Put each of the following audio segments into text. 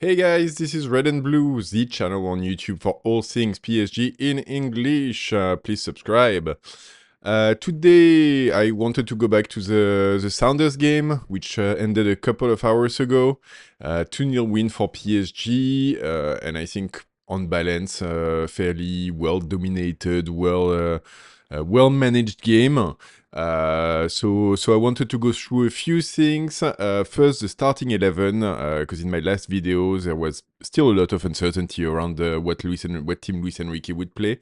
Hey guys, this is Red and Blue, the channel on YouTube for all things PSG in English. Please subscribe. Today I wanted to go back to the Sounders game, which ended a couple of hours ago. 2-0 win for PSG, and I think on balance, fairly well dominated, well managed game. So I wanted to go through a few things. First, the starting 11, because in my last videos there was still a lot of uncertainty around what team Luis Enrique would play.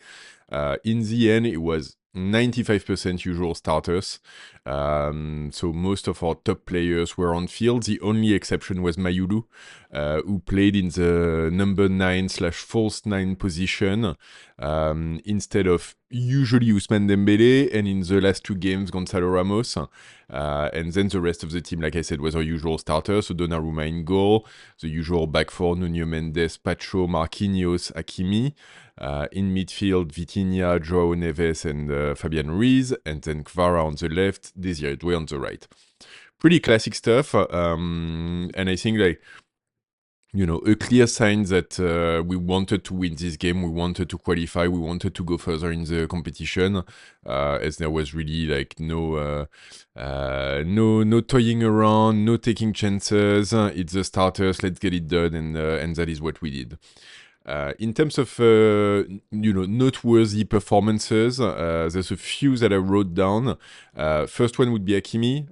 In the end, it was 95% usual starters. So most of our top players were on field. The only exception was Mayulu, who played in the number 9/false 9 position instead of usually Ousmane Dembele, and in the last two games, Gonzalo Ramos. And then the rest of the team, like I said, was our usual starters. So Donnarumma in goal, the usual back four, Nuno Mendes, Pacho, Marquinhos, Hakimi. In midfield, Vitinha, João Neves, and Fabian Ruiz. And then Kvara on the left, Desire Doué on the right. Pretty classic stuff. And I think, like, a clear sign that we wanted to win this game, we wanted to qualify, we wanted to go further in the competition, as there was really like no toying around, no taking chances. It's the starters, let's get it done, and that is what we did. In terms of noteworthy performances, there's a few that I wrote down. First one would be Hakimi.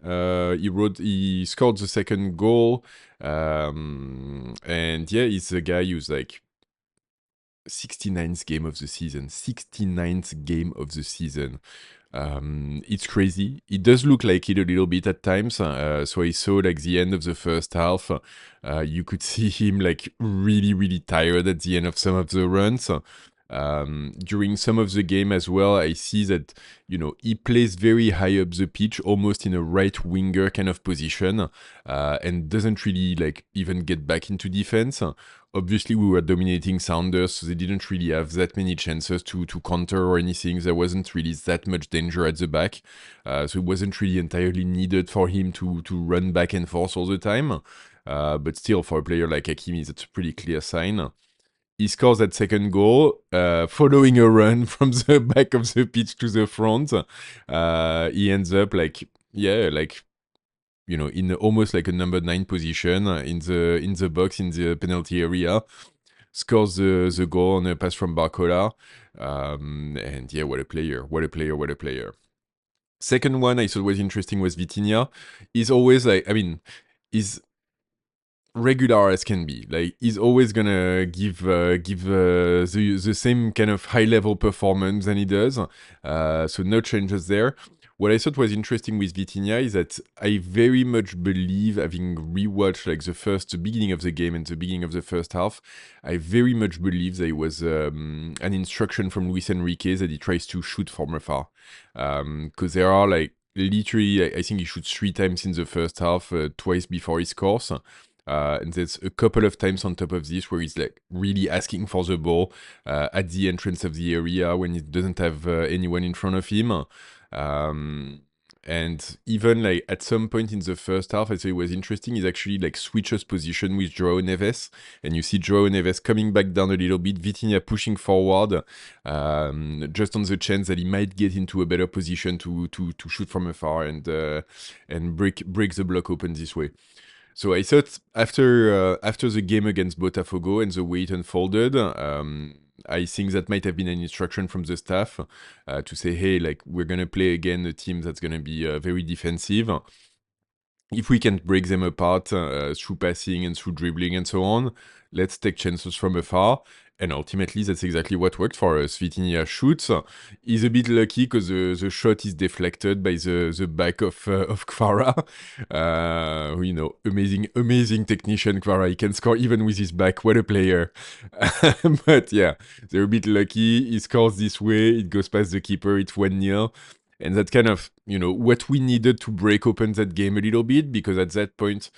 He scored the second goal, and yeah, he's a guy who's like 69th game of the season. 69th game of the season. It's crazy. It does look like it a little bit at times. So I saw like the end of the first half. You could see him like really, really tired at the end of some of the runs. During some of the game as well, I see that, he plays very high up the pitch, almost in a right winger kind of position, and doesn't really like even get back into defense. Obviously, we were dominating Sounders, so they didn't really have that many chances to counter or anything. There wasn't really that much danger at the back, so it wasn't really entirely needed for him to run back and forth all the time. But still, for a player like Hakimi, that's a pretty clear sign. He scores that second goal, following a run from the back of the pitch to the front. He ends up in almost like a number 9 position in the box in the penalty area. Scores the goal on a pass from Barcola. And yeah, what a player. Second one I thought was interesting was Vitinha. He's always he's regular as can be. Like, he's always gonna give the same kind of high level performance than he does. So no changes there. What I thought was interesting with Vitinha is that I very much believe, having rewatched like the beginning of the game and the beginning of the first half, I very much believe that it was an instruction from Luis Enrique that he tries to shoot from afar. Because there are like literally, I think he shoots 3 times in the first half, twice before he scores. And there's a couple of times on top of this where he's like really asking for the ball at the entrance of the area when he doesn't have anyone in front of him. And even like at some point in the first half, I thought it was interesting. He's actually like switches position with João Neves, and you see João Neves coming back down a little bit, Vitinha pushing forward, just on the chance that he might get into a better position to shoot from afar and break the block open this way. So I thought after the game against Botafogo and the way it unfolded, I think that might have been an instruction from the staff to say, hey, like, we're gonna play again a team that's gonna be very defensive. If we can break them apart through passing and through dribbling and so on, let's take chances from afar. And ultimately, that's exactly what worked for us. Vitinha shoots. He's a bit lucky because the shot is deflected by the back of Kvara. Amazing technician, Kvara. He can score even with his back. What a player. But yeah, they're a bit lucky. He scores this way. It goes past the keeper. It's 1-0. And that's kind of, what we needed to break open that game a little bit, because at that point,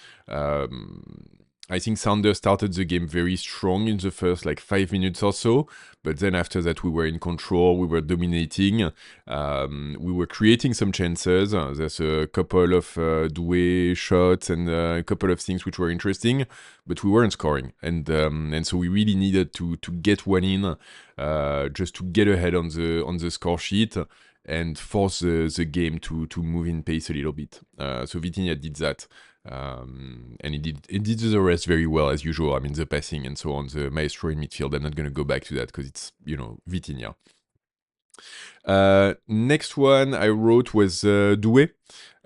I think Sounders started the game very strong in the first like 5 minutes or so, but then after that we were in control, we were dominating, we were creating some chances. There's a couple of Doue shots and a couple of things which were interesting, but we weren't scoring, and so we really needed to get one in, just to get ahead on the score sheet and force the game to move in pace a little bit. So Vitinha did that. And it did the rest very well as usual. I mean, the passing and so on, the maestro in midfield. I'm not going to go back to that because it's, Vitinha. Next one I wrote was Doue.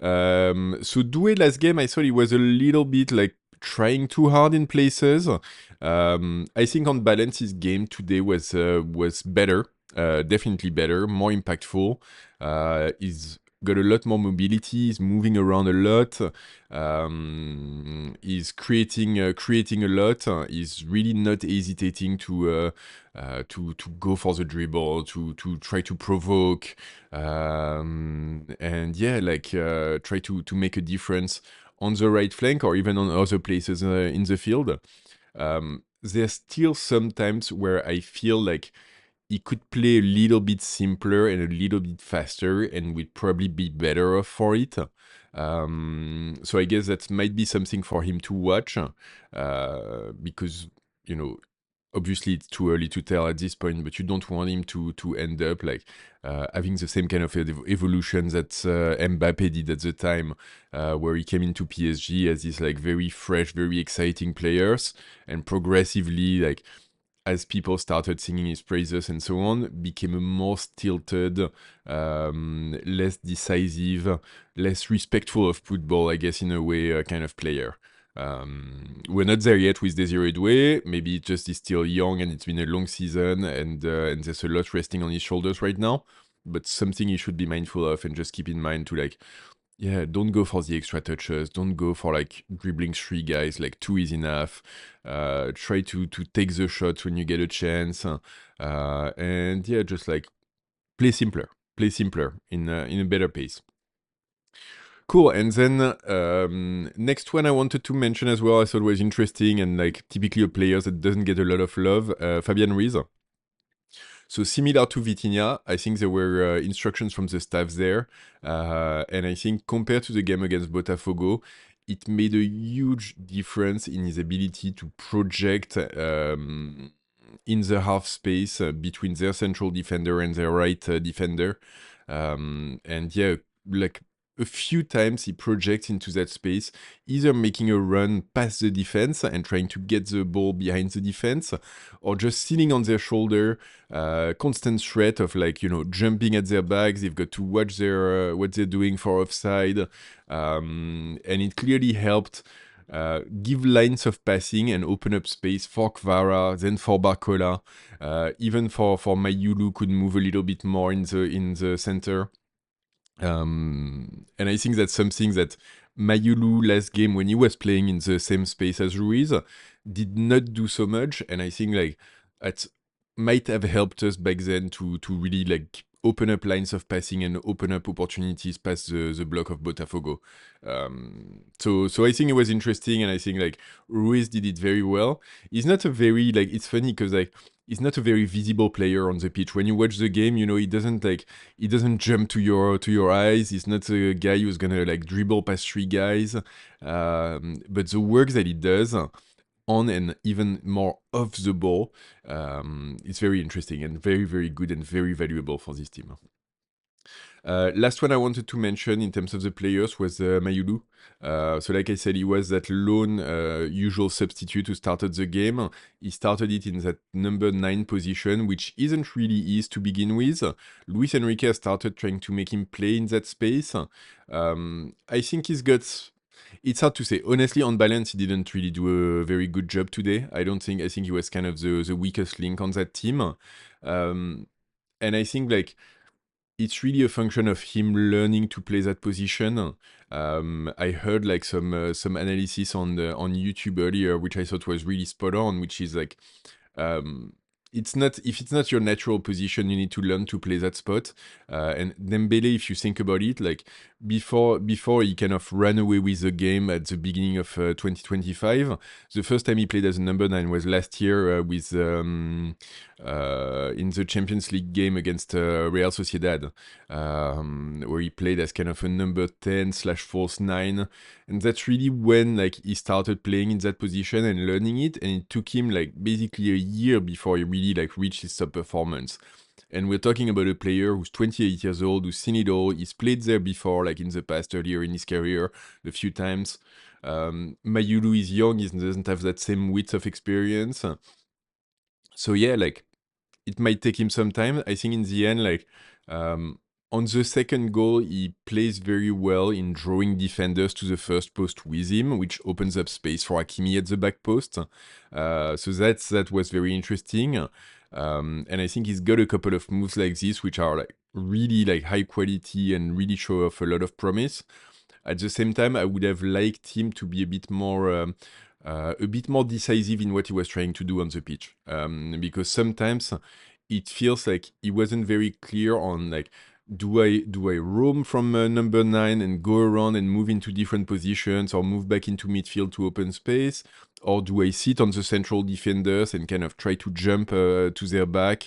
So Doue last game, I thought he was a little bit like trying too hard in places. I think on balance his game today was better, definitely better, more impactful. He's got a lot more mobility. He's moving around a lot. He's creating a lot. He's really not hesitating to go for the dribble, to try to provoke, and yeah, like try to make a difference on the right flank or even on other places in the field. There's still sometimes where I feel like he could play a little bit simpler and a little bit faster and would probably be better off for it. So I guess that might be something for him to watch, because, obviously it's too early to tell at this point, but you don't want him to end up like having the same kind of evolution that Mbappe did at the time, where he came into PSG as this like very fresh, very exciting players, and progressively like as people started singing his praises and so on, became a more stilted, less decisive, less respectful of football, I guess, in a way, kind of player. We're not there yet with Desire Doué. Maybe it just is still young and it's been a long season and there's a lot resting on his shoulders right now. But something he should be mindful of and just keep in mind to like, yeah, don't go for the extra touches. Don't go for like dribbling three guys. Like two is enough. Try to take the shots when you get a chance. And yeah, just like play simpler. Play simpler in a better pace. Cool. And then next one I wanted to mention as well, I thought was interesting and like typically a player that doesn't get a lot of love, Fabian Ruiz. So similar to Vitinha, I think there were instructions from the staff there. And I think compared to the game against Botafogo, it made a huge difference in his ability to project in the half space between their central defender and their right defender. And yeah, like a few times he projects into that space, either making a run past the defense and trying to get the ball behind the defense, or just sitting on their shoulder, constant threat of like, jumping at their backs. They've got to watch their what they're doing for offside. And it clearly helped give lines of passing and open up space for Kvara, then for Barcola, even for Mayulu could move a little bit more in the center. And I think that's something that Mayulu last game when he was playing in the same space as Ruiz did not do so much, and I think like that might have helped us back then to really like open up lines of passing and open up opportunities past the block of Botafogo. So I think it was interesting, and I think like Ruiz did it very well. He's not a very like it's funny because like he's not a very visible player on the pitch. When you watch the game, he doesn't jump to your eyes. He's not a guy who's gonna like dribble past three guys. But the work that he does on and even more off the ball, it's very interesting and very, very good and very valuable for this team. Last one I wanted to mention in terms of the players was Mayulu. So like I said, he was that lone usual substitute who started the game. He started it in that number 9 position, which isn't really his to begin with. Luis Enrique started trying to make him play in that space. I think he's got... It's hard to say. Honestly, on balance, he didn't really do a very good job today. I think he was kind of the weakest link on that team. And I think like it's really a function of him learning to play that position. I heard like some analysis on YouTube earlier, which I thought was really spot on, which is like it's not if it's not your natural position, you need to learn to play that spot. And Dembele, if you think about it, like before he kind of ran away with the game at the beginning of 2025. The first time he played as a number 9 was last year with in the Champions League game against Real Sociedad, where he played as kind of a number 10 slash false 9. And that's really when like he started playing in that position and learning it. And it took him like basically a year before he really like reached his top performance. And we're talking about a player who's 28 years old, who's seen it all. He's played there before, like in the past, earlier in his career, a few times. Mayulu is young, he doesn't have that same width of experience. So yeah, like it might take him some time. I think in the end, like on the second goal, he plays very well in drawing defenders to the first post with him, which opens up space for Hakimi at the back post. So that was very interesting. And I think he's got a couple of moves like this, which are like really like high quality and really show off a lot of promise. At the same time, I would have liked him to be a bit more decisive in what he was trying to do on the pitch, because sometimes it feels like he wasn't very clear on like do I roam from number 9 and go around and move into different positions or move back into midfield to open space, or do I sit on the central defenders and kind of try to jump to their back,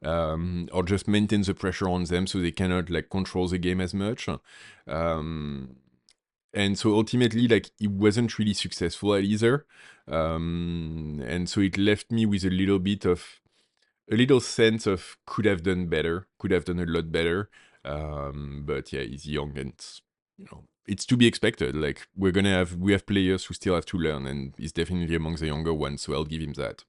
or just maintain the pressure on them so they cannot like control the game as much. And so ultimately, like, he wasn't really successful at either. And so it left me with a little sense of could have done better, could have done a lot better. But yeah, he's young and, it's to be expected. Like, we have players who still have to learn, and he's definitely among the younger ones, so I'll give him that.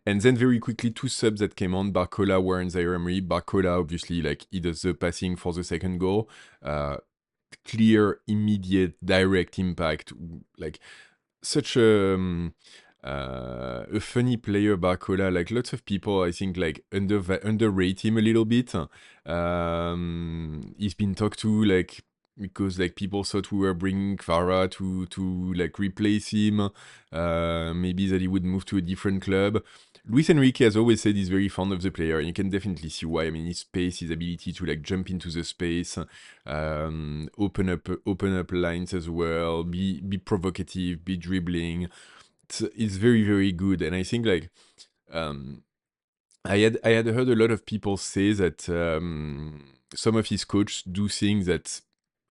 And then very quickly, two subs that came on, Barcola were in Zaire Emery. Barcola, obviously, like, he does the passing for the second goal. Clear, immediate, direct impact. Like such a funny player, Barcola. Like lots of people, I think, like underrate him a little bit. He's been talked to like because like people thought we were bringing Kvara to like replace him. Maybe that he would move to a different club. Luis Enrique has always said he's very fond of the player, and you can definitely see why. I mean, his pace, his ability to like jump into the space, open up lines as well, be provocative, be dribbling. It's very very good, and I think like um, I had heard a lot of people say that some of his coaches do things that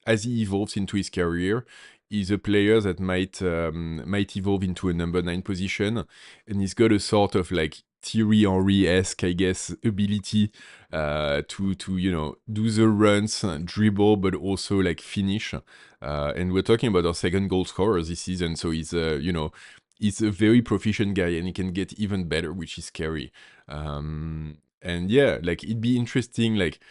as he evolves into his career, he's a player that might evolve into a number 9 position, and he's got a sort of like Thierry Henry-esque, I guess, ability to do the runs, dribble, but also like finish. And we're talking about our second goal scorer this season, so he's a very proficient guy, and he can get even better, which is scary. And yeah, like it'd be interesting, like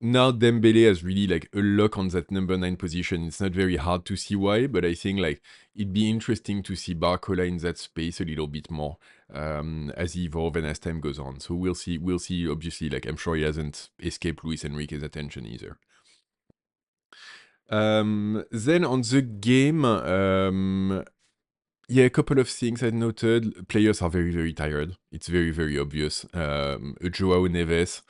now Dembele has really like a lock on that number 9 position. It's not very hard to see why, but I think like it'd be interesting to see Barcola in that space a little bit more as he evolves and as time goes on. So we'll see. We'll see. Obviously, like I'm sure he hasn't escaped Luis Enrique's attention either. Then on the game, yeah, a couple of things I noted. Players are very, very tired. It's very, very obvious. Joao Neves,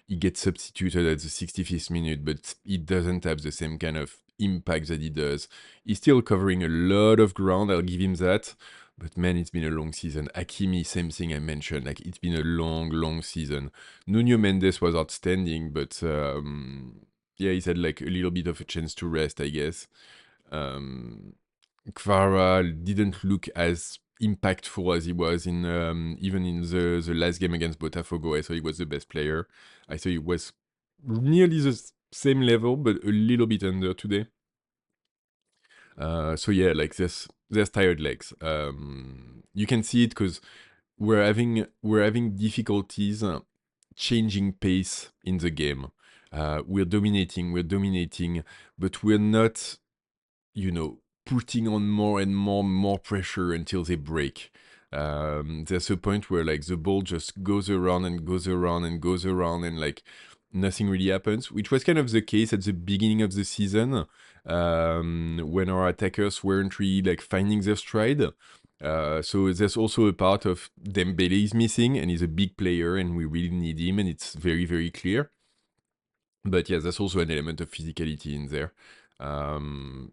he gets substituted at the 65th minute, but he doesn't have the same kind of impact that he does. He's still covering a lot of ground, I'll give him that. But man, it's been a long season. Hakimi, same thing I mentioned. Like, it's been a long, long season. Nuno Mendes was outstanding, but yeah, he's had like a little bit of a chance to rest, I guess. Kvara didn't look as impactful as he was in even in the last game against Botafogo. I thought he was the best player. I thought he was nearly the same level, but a little bit under today. So yeah, like there's tired legs. You can see it because we're having difficulties changing pace in the game. We're dominating, but we're not, putting on more and more pressure until they break. There's a point where like the ball just goes around and goes around and goes around, and like nothing really happens, which was kind of the case at the beginning of the season when our attackers weren't really like finding their stride. So there's also a part of Dembele is missing, and he's a big player, and we really need him, and it's very, very clear. But yeah, there's also an element of physicality in there.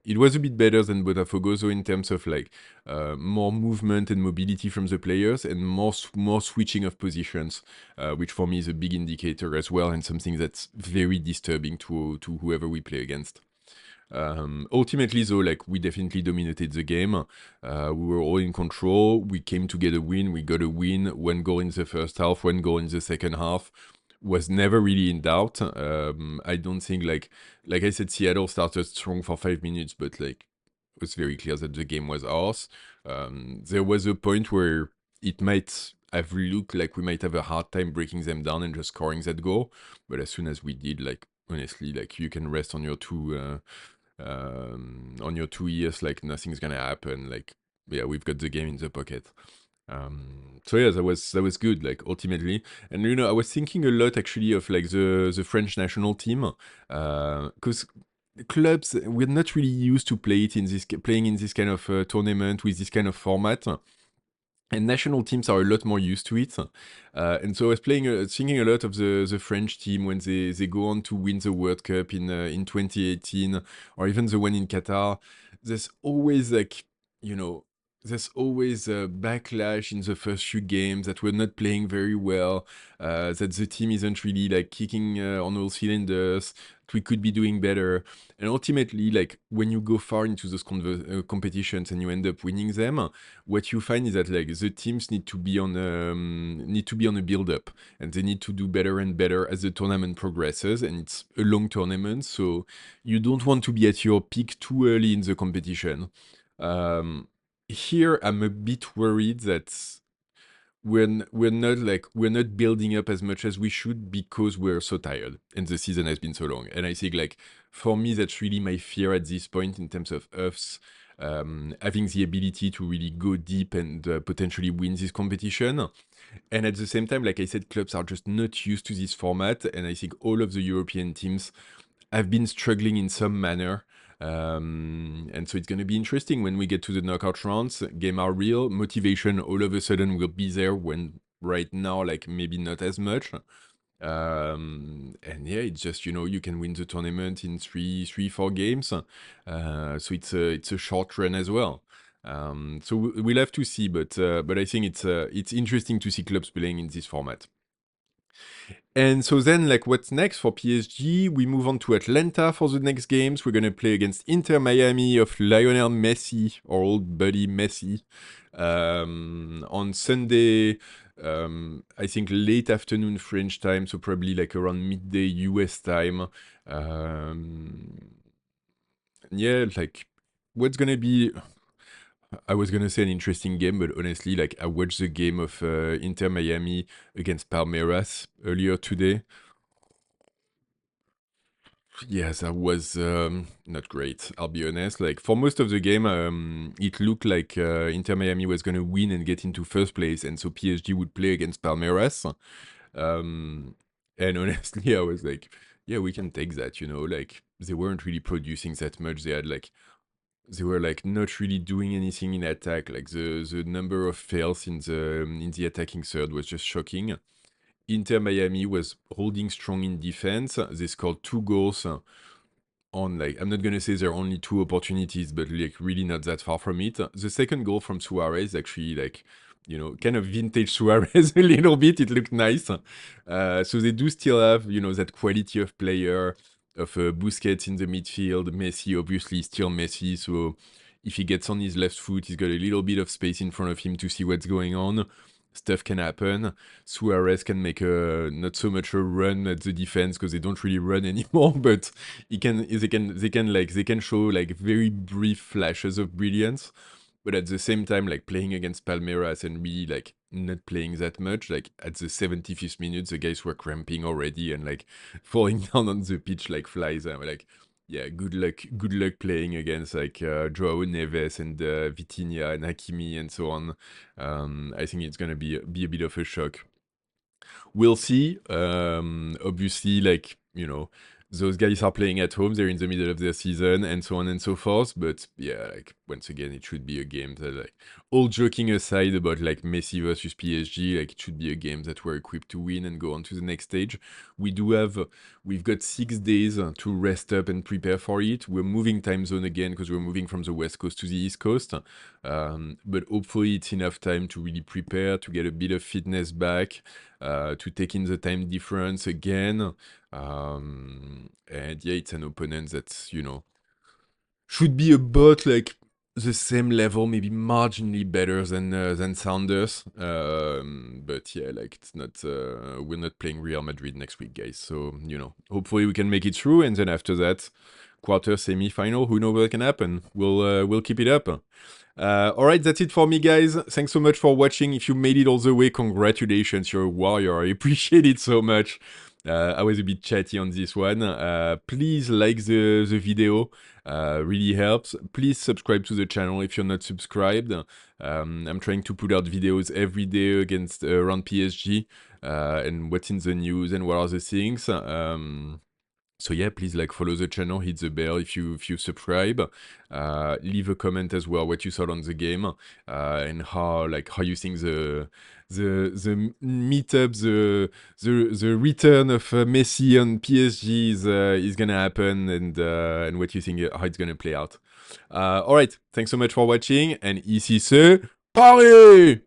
It was a bit better than Botafogo, so in terms of like more movement and mobility from the players, and more switching of positions, which for me is a big indicator as well, and something that's very disturbing to whoever we play against. Ultimately, though, like we definitely dominated the game. We were all in control. We came to get a win. We got a win. One goal in the first half, one goal in the second half. Was never really in doubt. I don't think like I said, Seattle started strong for 5 minutes, but like it was very clear that the game was ours. There was a point where it might have looked like we might have a hard time breaking them down and just scoring that goal. But as soon as we did, like honestly, like you can rest on your 2 years, like nothing's gonna happen. Like yeah, we've got the game in the pocket. So yeah, that was good. Like ultimately, and you know, I was thinking a lot actually of like the French national team, because clubs we're not really used to playing in this kind of tournament with this kind of format. And national teams are a lot more used to it. And so I was thinking a lot of the French team when they go on to win the World Cup in 2018, or even the one in Qatar. There's always like, you know, there's always a backlash in the first few games that we're not playing very well, that the team isn't really like kicking on all cylinders, that we could be doing better. And ultimately, like when you go far into those competitions and you end up winning them, what you find is that like the teams need to be on a build up, and they need to do better and better as the tournament progresses, and it's a long tournament, so you don't want to be at your peak too early in the competition. Here I'm a bit worried that we're not building up as much as we should because we're so tired and the season has been so long. And I think like for me that's really my fear at this point in terms of us having the ability to really go deep and potentially win this competition. And at the same time, like I said, clubs are just not used to this format, and I think all of the European teams have been struggling in some manner. And so it's going to be interesting when we get to the knockout rounds. Game are real. Motivation all of a sudden will be there when right now, like maybe not as much. And yeah, it's just, you know, you can win the tournament in 4 games. So it's a short run as well. So we'll have to see, but I think it's interesting to see clubs playing in this format. And so then, like, what's next for PSG? We move on to Atlanta for the next games. We're gonna play against Inter Miami of Lionel Messi, our old buddy Messi, on Sunday. I think late afternoon French time, so probably like around midday US time. Um, yeah, like, what's gonna be? I was gonna say an interesting game, but honestly, like, I watched the game of Inter Miami against Palmeiras earlier today. Yes, that was not great. I'll be honest. Like for most of the game, it looked like Inter Miami was going to win and get into first place, and so PSG would play against Palmeiras. Um, and honestly, I was like, yeah, we can take that. You know, like they weren't really producing that much. They were like not really doing anything in attack. Like the number of fails in the attacking third was just shocking. Inter Miami was holding strong in defense. They scored 2 goals on, like, I'm not gonna say there are only 2 opportunities, but like really not that far from it. The second goal from Suarez actually, like, you know, kind of vintage Suarez a little bit. It looked nice. So they do still have, you know, that quality of player of Busquets in the midfield. Messi obviously still Messi, so if he gets on his left foot, he's got a little bit of space in front of him to see what's going on. Stuff can happen. Suarez can make a not so much a run at the defense because they don't really run anymore, but they can show like very brief flashes of brilliance, but at the same time, like playing against Palmeiras and really like not playing that much, like at the 75th minute the guys were cramping already and like falling down on the pitch like flies. I'm like, yeah, good luck playing against like Joao Neves and Vitinha and Hakimi and so on. I think it's gonna be a bit of a shock. We'll see. Obviously, like, you know, those guys are playing at home, they're in the middle of their season, and so on and so forth. But yeah, like once again, it should be a game that, like, all joking aside about like Messi versus PSG, like it should be a game that we're equipped to win and go on to the next stage. We've got 6 days to rest up and prepare for it. We're moving time zone again because we're moving from the West Coast to the East Coast. But hopefully it's enough time to really prepare, to get a bit of fitness back, to take in the time difference again. And yeah, it's an opponent that's, should be about like the same level, maybe marginally better than Sounders. But yeah, like it's not. We're not playing Real Madrid next week, guys. So hopefully we can make it through, and then after that, quarter, semi-final. Who knows what can happen? We'll keep it up. All right, that's it for me, guys. Thanks so much for watching. If you made it all the way, congratulations, you're a warrior. I appreciate it so much. I was a bit chatty on this one. Please like the video. Really helps. Please subscribe to the channel if you're not subscribed. I'm trying to put out videos every day around PSG and what's in the news and what are the things. So yeah, please follow the channel, hit the bell if you subscribe. Leave a comment as well what you thought on the game and how you think the meetup, the return of Messi on PSG is gonna happen, and what you think how it's gonna play out. All right, thanks so much for watching, and ici c'est Paris.